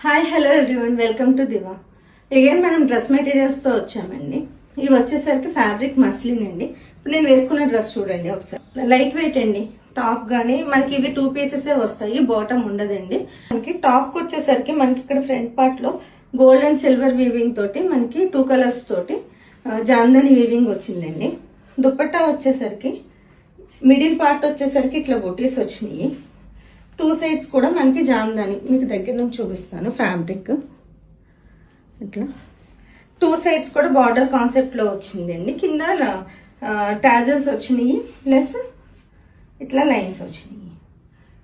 Hi hello everyone, welcome to Diva. Again మనం dress మెటీరియల్స్తో వచ్చామండి. ఇవి వచ్చేసరికి ఫ్యాబ్రిక్ మస్లిన్ అండి. ఇప్పుడు నేను వేసుకున్న డ్రెస్ చూడండి ఒకసారి. లైట్ వెయిట్ అండి. టాప్ కానీ మనకి ఇవి 2 పీసెసే వస్తాయి, బాటమ్ ఉండదండి. మనకి టాప్కి వచ్చేసరికి మనకి ఇక్కడ ఫ్రంట్ పార్ట్లో గోల్డ్ అండ్ సిల్వర్ వీవింగ్ తోటి మనకి 2 కలర్స్ తోటి జామ్దాని వీవింగ్ వచ్చిందండి. దుపట్టా వచ్చేసరికి మిడిల్ పార్ట్ వచ్చేసరికి ఇట్లా బొటీస్ వచ్చినాయి. 2 సైడ్స్ కూడా మనకి జామ్దాని, మీకు దగ్గర నుంచి చూపిస్తాను. ఫ్యాబ్రిక్ ఇట్లా 2 సైడ్స్ కూడా బార్డర్ కాన్సెప్ట్లో వచ్చిందండి. కింద టాజల్స్ వచ్చినాయి, ప్లస్ ఇట్లా లైన్స్ వచ్చినాయి.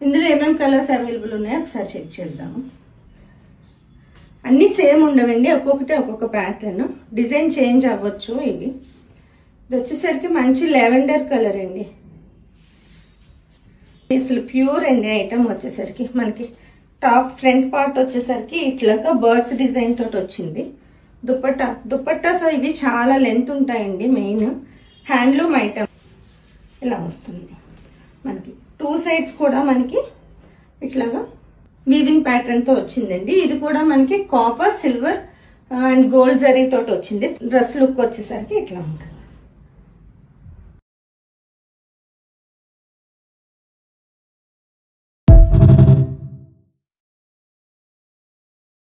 ఇందులో ఏమేమి కలర్స్ అవైలబుల్ ఉన్నాయో ఒకసారి చెక్ చేద్దాము. అన్నీ సేమ్ ఉండవండి, ఒక్కొక్కటి ఒక్కొక్క ప్యాటర్న్, డిజైన్ చేంజ్ అవ్వచ్చు. ఇది వచ్చేసరికి మంచి లెవెండర్ కలర్ అండి. అసలు ప్యూర్ అండి ఐటమ్. వచ్చేసరికి మనకి టాప్ ఫ్రంట్ పార్ట్ వచ్చేసరికి ఇట్లాగా బర్డ్స్ డిజైన్ తోటి వచ్చింది. దుపట్టాస్ ఇవి చాలా లెంత్ ఉంటాయండి. మెయిన్ హ్యాండ్లూమ్ ఐటమ్ ఇలా వస్తుంది. మనకి 2 సైడ్స్ కూడా మనకి ఇట్లాగా వీవింగ్ ప్యాటర్న్ తో వచ్చిందండి. ఇది కూడా మనకి copper, silver and gold zari తోటి వచ్చింది. డ్రెస్ లుక్ వచ్చేసరికి ఇట్లా ఉంటుంది.